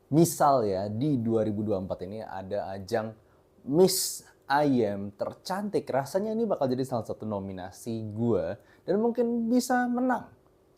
Misal ya, di 2024 ini ada ajang Miss IM tercantik, rasanya ini bakal jadi salah satu nominasi gue dan mungkin bisa menang.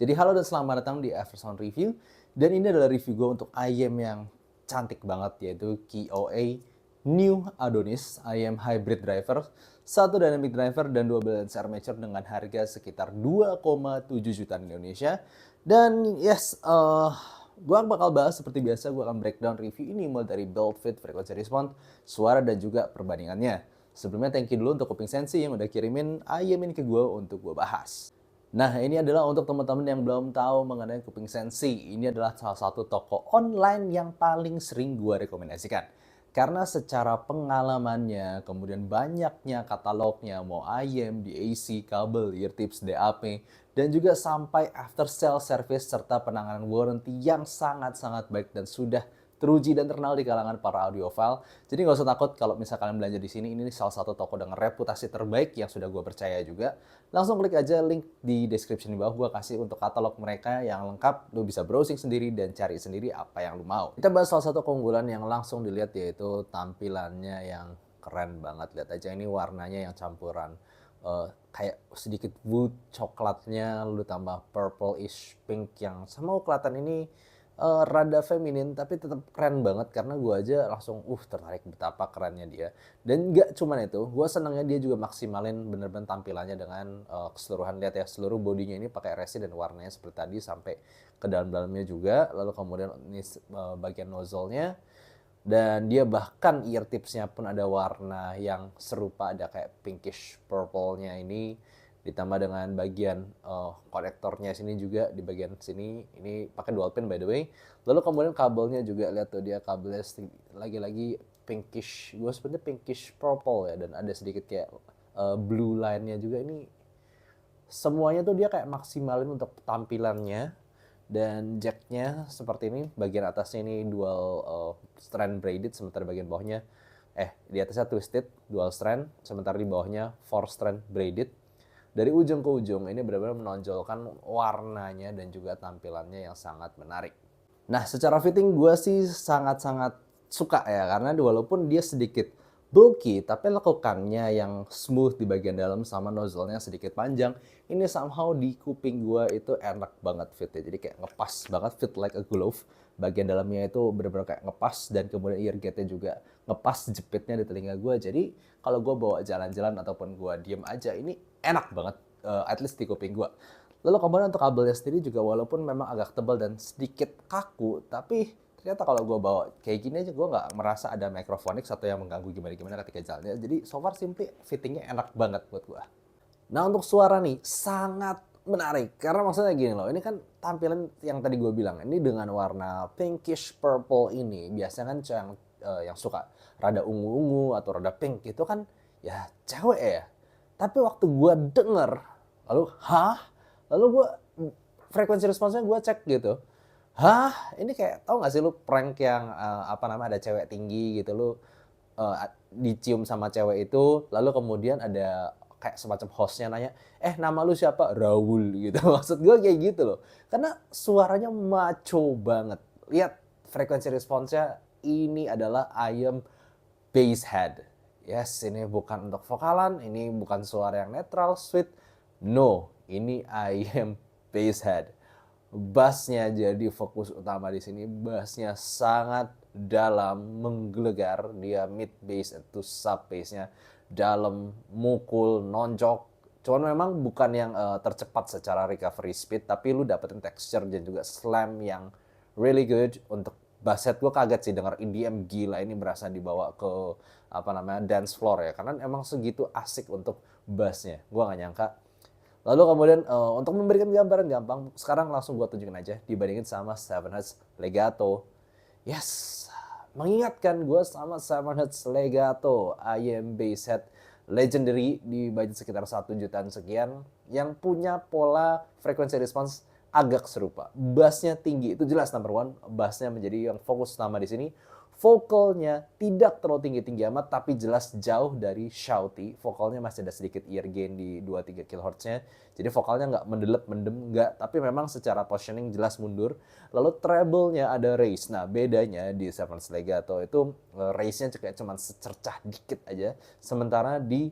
Jadi halo dan selamat datang di Eversound Review, dan ini adalah review gue untuk IM yang cantik banget, yaitu KOA New Adonis IM Hybrid Driver, satu dynamic driver dan 2 balance armature dengan harga sekitar 2,7 juta Indonesia. Dan yes, gue bakal bahas seperti biasa, gue akan breakdown review ini mulai dari build, fit, frequency response, suara, dan juga perbandingannya. Sebelumnya thank you dulu untuk Kuping Sensi yang udah kirimin IM ini ke gue untuk gue bahas. Nah, ini adalah untuk teman-teman yang belum tahu mengenai Kuping Sensi. Ini adalah salah satu toko online yang paling sering gue rekomendasikan. Karena secara pengalamannya, kemudian banyaknya katalognya, mau IM, DAC, kabel, ear tips, DAP, dan juga sampai after sale service serta penanganan warranty yang sangat-sangat baik dan sudah teruji dan terkenal di kalangan para audiophile. Jadi nggak usah takut kalau misalnya kalian belanja di sini. Ini salah satu toko dengan reputasi terbaik yang sudah gue percaya juga. Langsung klik aja link di description di bawah, gue kasih untuk katalog mereka yang lengkap. Lu bisa browsing sendiri dan cari sendiri apa yang lu mau. Kita bahas salah satu keunggulan yang langsung dilihat, yaitu tampilannya yang keren banget. Lihat aja ini warnanya yang campuran kayak sedikit wood coklatnya, lalu tambah purple-ish pink yang sama kelihatan ini rada feminin tapi tetap keren banget, karena gue aja langsung tertarik betapa kerennya dia. Dan gak cuman itu, gue senangnya dia juga maksimalin bener-bener tampilannya dengan keseluruhan. Lihat ya, seluruh bodinya ini pakai resin dan warnanya seperti tadi sampai ke dalam-dalamnya juga. Lalu kemudian ini bagian nozzle-nya, dan dia bahkan ear tipsnya pun ada warna yang serupa, ada kayak pinkish purple-nya ini, ditambah dengan bagian konektornya sini juga di bagian sini ini pakai dual pin by the way. Lalu kemudian kabelnya juga, lihat tuh dia kabelnya lagi-lagi pinkish, gue sebenarnya pinkish purple ya, dan ada sedikit kayak blue line-nya juga. Ini semuanya tuh dia kayak maksimalin untuk tampilannya. Dan jacknya seperti ini, bagian atasnya ini dual strand braided, sementara bagian bawahnya di atasnya twisted dual strand, sementara di bawahnya 4 strand braided. Dari ujung ke ujung ini benar-benar menonjolkan warnanya dan juga tampilannya yang sangat menarik. Nah, secara fitting gue sih sangat-sangat suka ya, karena walaupun dia sedikit bulky, tapi lekukannya yang smooth di bagian dalam sama nozzle-nya sedikit panjang, ini somehow di kuping gue itu enak banget fitnya. Jadi kayak ngepas banget, fit like a glove. Bagian dalamnya itu benar-benar kayak ngepas, dan kemudian ear gate-nya juga ngepas jepitnya di telinga gue. Jadi kalau gue bawa jalan-jalan ataupun gue diem aja, ini enak banget, at least di kuping gue. Lalu kemudian untuk kabelnya sendiri juga, walaupun memang agak tebal dan sedikit kaku, tapi ternyata kalau gue bawa kayak gini aja gue nggak merasa ada microphonics atau yang mengganggu gimana-gimana ketika jalannya. Jadi so far simply fittingnya enak banget buat gue. Nah, untuk suara nih sangat menarik, karena maksudnya gini loh, ini kan tampilan yang tadi gue bilang, ini dengan warna pinkish purple ini, biasanya kan yang suka rada ungu-ungu atau rada pink itu kan ya cewek ya. Tapi waktu gue denger, lalu gue frekuensi responsnya gue cek gitu. Ini kayak tau gak sih lu prank yang ada cewek tinggi gitu, lu dicium sama cewek itu, lalu kemudian ada kayak semacam hostnya nanya, nama lu siapa? Raul gitu. Maksud gue kayak gitu loh. Karena suaranya maco banget. Lihat frekuensi responsnya, ini adalah IM bass head. Yes, ini bukan untuk vokalan, ini bukan suara yang netral, sweet. No, ini IM bass head. Bassnya jadi fokus utama di sini. Bassnya sangat dalam, menggelegar. Dia mid bass itu sub bassnya dalam, mukul, nonjok. Cuman memang bukan yang tercepat secara recovery speed, tapi lu dapetin texture dan juga slam yang really good. Untuk bass head gue kaget sih denger EDM gila ini berasa dibawa ke dance floor ya, karena emang segitu asik untuk bassnya. Gue gak nyangka. Lalu kemudian untuk memberikan gambaran gampang, sekarang langsung gue tunjukin aja dibandingin sama 7Hz Legato. Yes, mengingatkan gue sama 7Hz Legato IM bass head legendary di budget sekitar 1 jutaan sekian, yang punya pola frekuensi response agak serupa. Bassnya tinggi, itu jelas number one. Bassnya menjadi yang fokus utama di sini. Vokalnya tidak terlalu tinggi-tinggi amat, tapi jelas jauh dari shouty. Vokalnya masih ada sedikit ear gain di 2-3 kHz-nya. Jadi vokalnya nggak mendelep, mendem, nggak. Tapi memang secara positioning jelas mundur. Lalu treble-nya ada raise. Nah, bedanya di Severance Legato itu raise-nya kayak cuma secercah dikit aja. Sementara di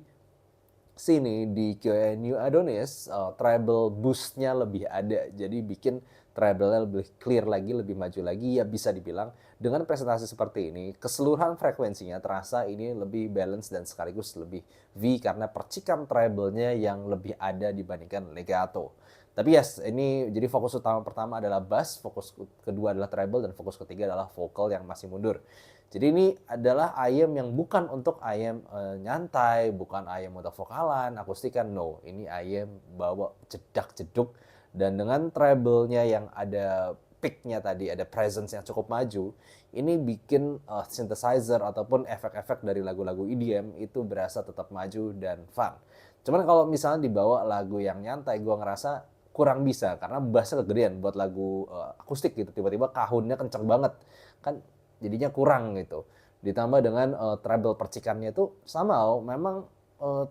sini di New Adonis treble boost-nya lebih ada, jadi bikin treble-nya lebih clear lagi, lebih maju lagi. Ya bisa dibilang dengan presentasi seperti ini keseluruhan frekuensinya terasa ini lebih balance dan sekaligus lebih V karena percikan treble-nya yang lebih ada dibandingkan legato. Tapi yes, ini jadi fokus utama pertama adalah bass, fokus kedua adalah treble, dan fokus ketiga adalah vokal yang masih mundur. Jadi ini adalah IEM yang bukan untuk IEM nyantai, bukan IEM untuk vokalan, akustikan, no. Ini IEM bawa jedak-jeduk, dan dengan treble-nya yang ada pick-nya tadi, ada presence yang cukup maju, ini bikin synthesizer ataupun efek-efek dari lagu-lagu EDM itu berasa tetap maju dan fun. Cuman kalau misalnya dibawa lagu yang nyantai, gue ngerasa kurang bisa karena bassnya kegedean buat lagu akustik gitu. Tiba-tiba kahunnya kenceng banget, kan jadinya kurang gitu. Ditambah dengan treble percikannya itu sama, memang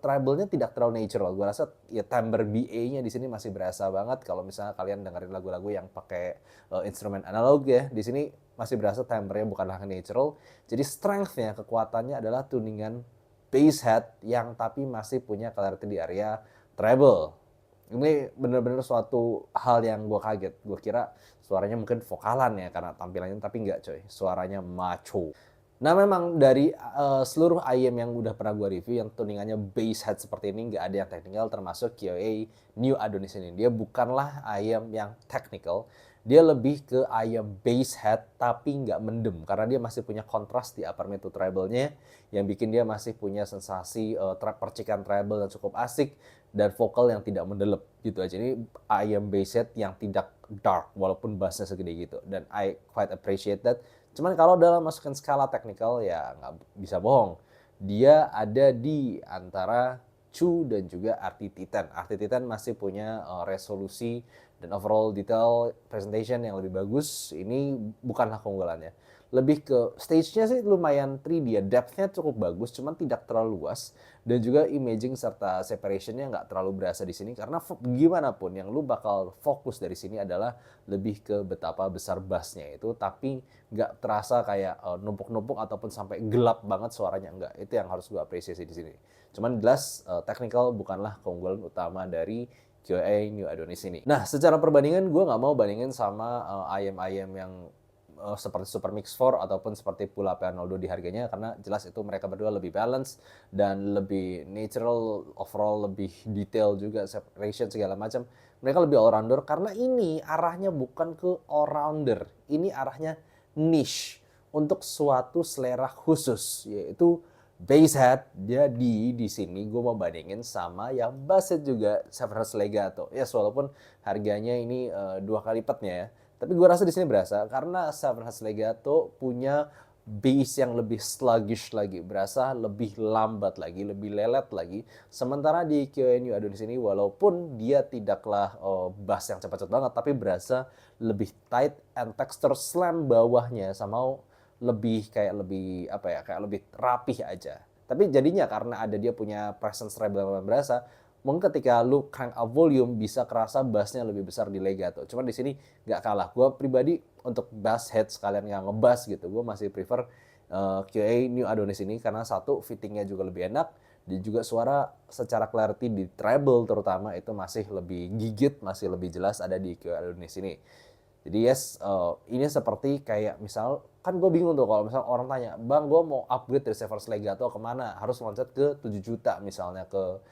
treble-nya tidak terlalu natural. Gue rasa ya timbre BA-nya di sini masih berasa banget. Kalau misalnya kalian dengerin lagu-lagu yang pakai instrumen analog ya, di sini masih berasa timbre-nya bukanlah natural. Jadi strength-nya, kekuatannya adalah tuningan bass head yang tapi masih punya clarity di area treble. Ini bener-bener suatu hal yang gue kaget. Gue kira suaranya mungkin vokalan ya karena tampilannya, tapi enggak coy. Suaranya macho. Nah memang dari seluruh IEM yang udah pernah gue review yang tuningannya bass head seperti ini nggak ada yang technical, termasuk KOA New Adonis ini. Dia bukanlah IEM yang technical. Dia lebih ke IEM bass head tapi nggak mendem karena dia masih punya kontras di upper mid to treble-nya yang bikin dia masih punya sensasi percikan treble yang cukup asik dan vokal yang tidak mendelep gitu aja. Ini IEM bass head yang tidak dark walaupun bassnya segede gitu, dan I quite appreciate that. Cuman kalau dalam masukin skala teknikal ya nggak bisa bohong, dia ada di antara Chu dan juga RT-Titan. RT-Titan masih punya resolusi dan overall detail presentation yang lebih bagus. Ini bukanlah keunggulannya. Lebih ke stage-nya sih lumayan 3D ya, depth-nya cukup bagus, cuman tidak terlalu luas, dan juga imaging serta separation-nya nggak terlalu berasa di sini karena gimana pun yang lu bakal fokus dari sini adalah lebih ke betapa besar bass-nya itu, tapi nggak terasa kayak numpuk-numpuk ataupun sampai gelap banget suaranya, enggak. Itu yang harus gue apresiasi di sini. Cuman jelas technical bukanlah keunggulan utama dari QA New Adonis ini. Nah, secara perbandingan gue nggak mau bandingin sama IEM-IEM yang seperti Super Mix 4 ataupun seperti Pula P02 di harganya, karena jelas itu mereka berdua lebih balance dan lebih natural, overall lebih detail juga, separation segala macam. Mereka lebih all-rounder karena ini arahnya bukan ke all-rounder, ini arahnya niche untuk suatu selera khusus, yaitu bass head. Jadi di sini gue mau bandingin sama yang bass head juga, Severance Legato. Ya walaupun harganya ini 2 kali lipatnya ya. Tapi gue rasa di sini berasa karena Severance Legato punya bass yang lebih sluggish lagi, berasa lebih lambat lagi, lebih lelet lagi. Sementara di QNU Adonis ini walaupun dia tidaklah bass yang cepat-cepat banget, tapi berasa lebih tight and texture slam bawahnya sama lebih kayak lebih apa ya, kayak lebih rapih aja. Tapi jadinya karena ada dia punya presence treble yang berasa, mungkin ketika lu crank up volume bisa kerasa bassnya lebih besar di legato. Cuman di sini nggak kalah. Gue pribadi untuk bass head sekalian yang ngebass gitu, gue masih prefer QA New Adonis ini karena satu fittingnya juga lebih enak, dan juga suara secara clarity di treble terutama itu masih lebih gigit, masih lebih jelas ada di QA Adonis ini. Jadi yes, ini seperti kayak misal, kan gue bingung tuh kalau misal orang tanya, bang gue mau upgrade dari Severance Legato kemana? Harus loncat ke 7 juta misalnya, ke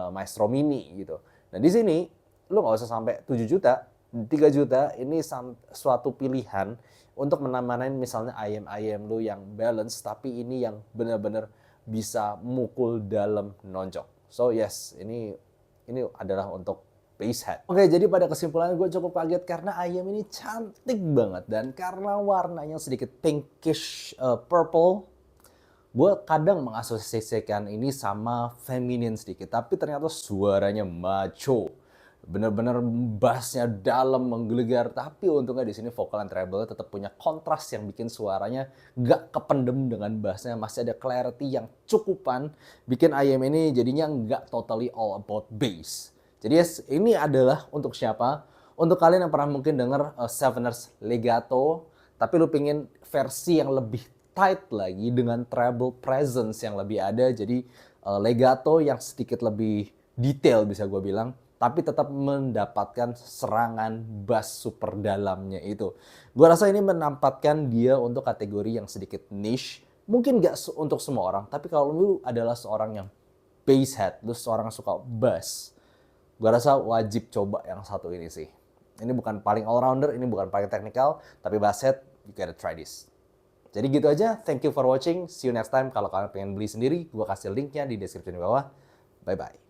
Maestro Mini gitu. Nah di sini lu nggak usah sampai 7 juta, 3 juta ini suatu pilihan untuk menambahkan misalnya IEM lu yang balance, tapi ini yang benar-benar bisa mukul dalam nonjok. So yes, ini adalah untuk bass head. Oke, jadi pada kesimpulannya gue cukup kaget karena IEM ini cantik banget, dan karena warnanya sedikit pinkish purple, gue kadang mengasosiasikan ini sama feminin sedikit, tapi ternyata suaranya macho. bener-bener bassnya dalam menggelegar, tapi untungnya di sini vokal and treble tetap punya kontras yang bikin suaranya nggak kependem dengan bassnya, masih ada clarity yang cukupan, bikin IM ini jadinya nggak totally all about bass. Jadi yes, ini adalah untuk siapa? Untuk kalian yang pernah mungkin denger Seveners Legato, tapi lu pengen versi yang lebih tight lagi dengan treble presence yang lebih ada, jadi legato yang sedikit lebih detail bisa gue bilang, tapi tetap mendapatkan serangan bass super dalamnya itu. Gue rasa ini menempatkan dia untuk kategori yang sedikit niche. Mungkin gak untuk semua orang, tapi kalau lu adalah seorang yang bass head, lu seorang yang suka bass, gue rasa wajib coba yang satu ini sih. Ini bukan paling all-rounder, ini bukan paling technical, tapi bass head, you gotta try this. Jadi gitu aja, thank you for watching, see you next time. Kalau kalian pengen beli sendiri, gue kasih linknya di deskripsi di bawah. Bye-bye.